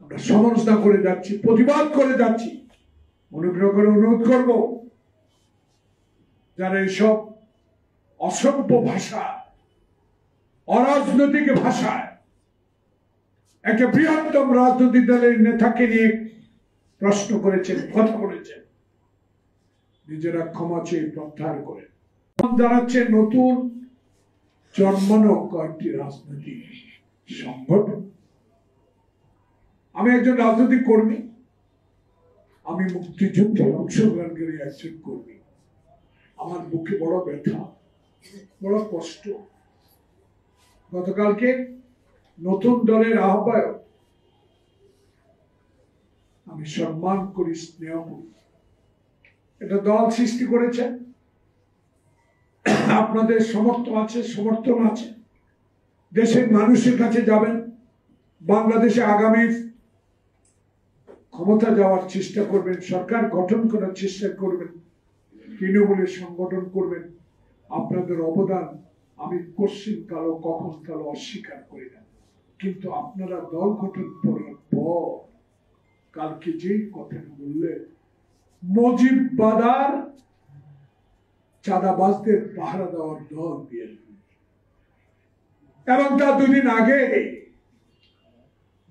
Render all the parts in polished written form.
আমরা সমালোচনা করে যাচ্ছি, প্রতিবাদ করে যাচ্ছি। অনুগ্রহ করে অনুরোধ করব, যারা এইসব অসভ্য ভাষা, অরাজনৈতিক ভাষায় একটা বৃহত্তম রাজনৈতিক দলের নেতাকে নিয়ে প্রশ্ন করেছেন, কথা বলেছেন, নিজেরা ক্ষমা চেয়ে প্রত্যাহার করেন। জানাচ্ছে নতুন জন্মানো কয়েকটি রাজনৈতিক সংগঠন। আমি একজন রাজনৈতিক কর্মী, আমি মুক্তিযুদ্ধে অংশগ্রহণকারী একজন কর্মী। আমার বুকে বড় ব্যথা, বড় কষ্ট। গতকালকে নতুন দলের আহ্বায়ক, আমি সম্মান করি, স্নেহ করি, এটা দল সৃষ্টি করেছেন, আপনাদের সমর্থন আছে, দেশের মানুষের কাছে যাবেন, বাংলাদেশে আগামী ক্ষমতা যাওয়ার চেষ্টা করবেন, সরকার গঠন করার চেষ্টা করবেন, তৃণমূলের সংগঠন করবেন। আপনাদের অবদান আমি কোশ্চিন কালো কখন কালো অস্বীকার করি না, কিন্তু আপনারা দল গঠন করার পর কালকে যেই কথা বললেন, মুজিববাদার চাঁদাবাজদের পাহারা দেওয়ার দল বিএনপি, এবং তার দুদিন আগে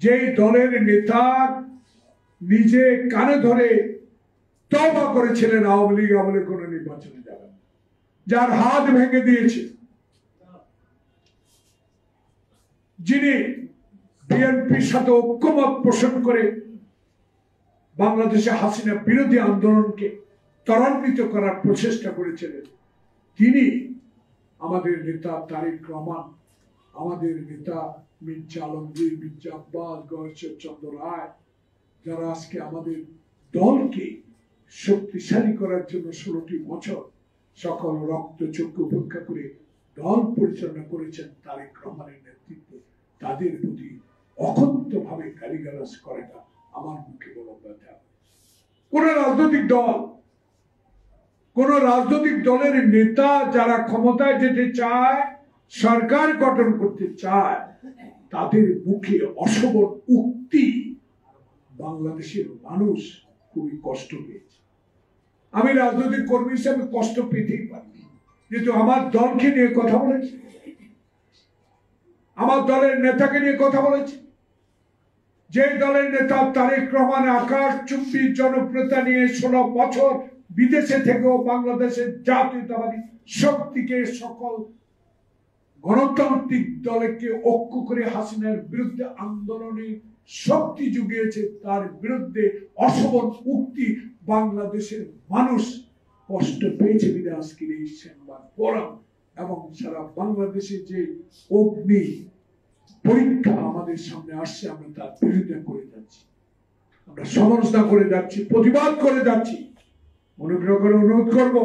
যেই দলের নেতা নিজে কানে ধরে তওবা করেছিলেন আওয়ামী লীগ আমলে কোনো নির্বাচনে যাবেন, যার হাত ভেঙে দিয়েছে, যিনি বিএনপির সাথে ঐক্যমত পোষণ করে বাংলাদেশে হাসিনা বিরোধী আন্দোলনকে ত্বরান্বিত করার প্রচেষ্টা করেছিলেন, তিনি আমাদের নেতা তারেক রহমান, আমাদের নেতা মির্জা আলমগীর, মির্জা আব্বাস, গয়েশ্বর চন্দ্র রায়, যারা আজকে আমাদের দলকে শক্তিশালী করার জন্য 16টি বছর সকল রক্ত চক্ষু উপেক্ষা করে দল পরিচালনা করেছেন তারেক রহমানের নেতৃত্বে, তাদের প্রতি অকথ্য ভাবে গালিগালাজ করাটা আমার মুখে বড় ব্যথা। কোন রাজনৈতিক দলের নেতা যারা ক্ষমতায় যেতে চায়, সরকার গঠন করতে চায়, তাদের মুখে অশোভন উক্তি বাংলাদেশের মানুষ খুবই কষ্ট পেয়েছে। আমি রাজনৈতিক কর্মী হিসেবে কষ্ট পেতেই পারি, যেহেতু আমার দলকে নিয়ে কথা বলেছে, আমার দলের নেতাকে নিয়ে কথা বলেছে, যে দলের নেতা তারেক রহমান আকাশচুম্বী জনপ্রিয়তা নিয়ে 16 বছর বিদেশে থেকেও বাংলাদেশের জাতীয়তাবাদী শক্তিকে, সকল গণতান্ত্রিক দলকে ঐক্য করে হাসিনার বিরুদ্ধে আন্দোলনে শক্তি জুগিয়েছে, তার বিরুদ্ধে অশোভন উক্তি বাংলাদেশের মানুষ কষ্ট পেয়েছে বিধায় আজকের এই সংবাদ ফোরাম এবং সারা বাংলাদেশে যে অগ্নি পরীক্ষা আমাদের সামনে আসছে, আমরা তার বিরোধিতা করে যাচ্ছি, আমরা সমালোচনা করে যাচ্ছি, প্রতিবাদ করে যাচ্ছি। অনুগ্রহ করে অনুরোধ করব,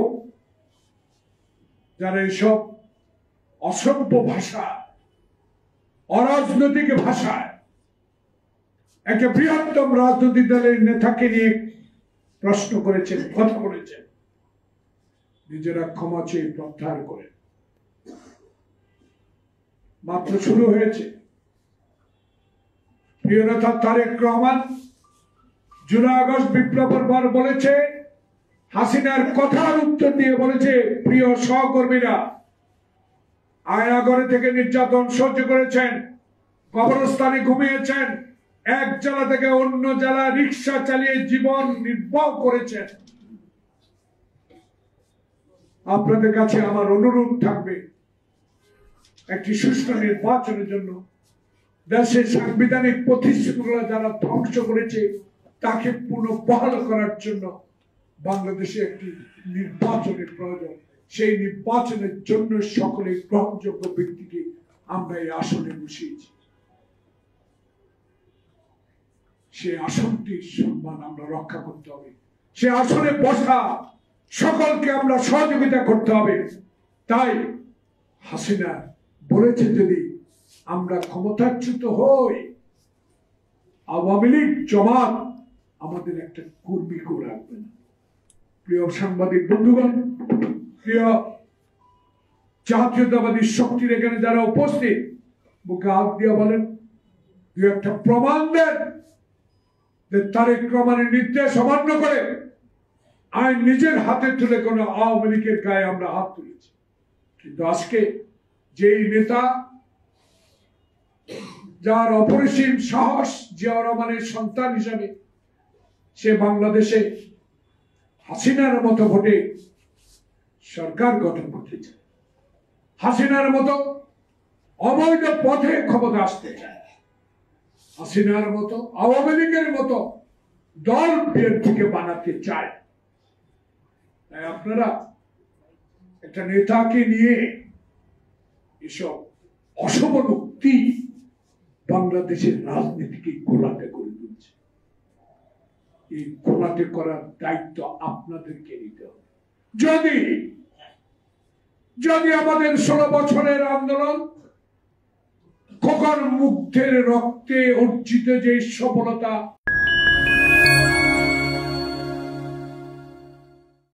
যারা এইসব অসভ্য ভাষা, অরাজনৈতিক ভাষায় একটা বৃহত্তম রাজনৈতিক দলের নেতাকে নিয়ে প্রশ্ন করেছেন, কথা বলেছেন, নিজেরা ক্ষমা চেয়ে প্রত্যাহার করেন। মাত্র শুরু হয়েছে। প্রিয় নেতা তারেক রহমান জুলাই আগস্ট বিপ্লবের পর বলেছে, হাসিনার কথার উত্তর দিয়ে বলেছে, প্রিয় সহকর্মীরা, আয়নাঘরে থেকে নির্যাতন সহ্য করেছেন, কবরস্থানে ঘুমিয়েছেন, এক জেলা থেকে অন্য জেলা রিক্সা চালিয়ে জীবন নির্বাহ করেছেন। আপনাদের কাছে আমার অনুরোধ থাকবে, একটি সুষ্ঠু নির্বাচনের জন্য দেশের সাংবিধানিক প্রতিশ্রুতিগুলো যারা ধ্বংস করেছে তাকে পুনঃবহাল করার জন্য বাংলাদেশে একটি নির্বাচনের প্রয়োজন। সেই নির্বাচনের জন্য সকলে গ্রহণযোগ্য ব্যক্তিকে আমরা এই আসনে বসিয়েছি। সেই আসনটির সম্মান আমরা রক্ষা করতে হবে, সে আসনে বসা সকলকে আমরা সহযোগিতা করতে হবে। তাই হাসিনা বলেছে, যদি আমরা ক্ষমতাচ্যুত হই, আওয়ামী লীগ জামাত আমাদের একটা কর্মীকেও রাখবে না। প্রিয় সাংবাদিক বন্ধুগণ, প্রিয় জাতীয়তাবাদী শক্তির এখানে যারা উপস্থিত, মুখে হাত দিয়ে বলেন, দু একটা প্রমাণ দেন যে তারেক রহমানের নির্দেশ অমান্য করে আইন নিজের হাতে তুলে কোনো আওয়ামী লীগের গায়ে আমরা হাত তুলেছি। কিন্তু আজকে যেই নেতা, যার অপরিসীম সাহস, জিয়াউর রহমানের সন্তান হিসাবে সে বাংলাদেশে হাসিনার মতো ভোটে সরকার গঠন করতে চায়, হাসিনার মতো অবৈধ পথে ক্ষমতা আসতে চায়, হাসিনার মতো আওয়ামী লীগের মতো দল বিএনপিকে বানাতে চায়। তাই আপনারা একটা নেতাকে নিয়ে এসব অশুভ উক্তি বাংলাদেশের রাজনীতিকে গোলাটে করে তুলছে। এই গোলাটে করার দায়িত্ব আপনাদেরকে নিতে হবে। যদি আমাদের 16 বছরের আন্দোলন, খোকন মুগ্ধের রক্তে অর্জিত যে সফলতা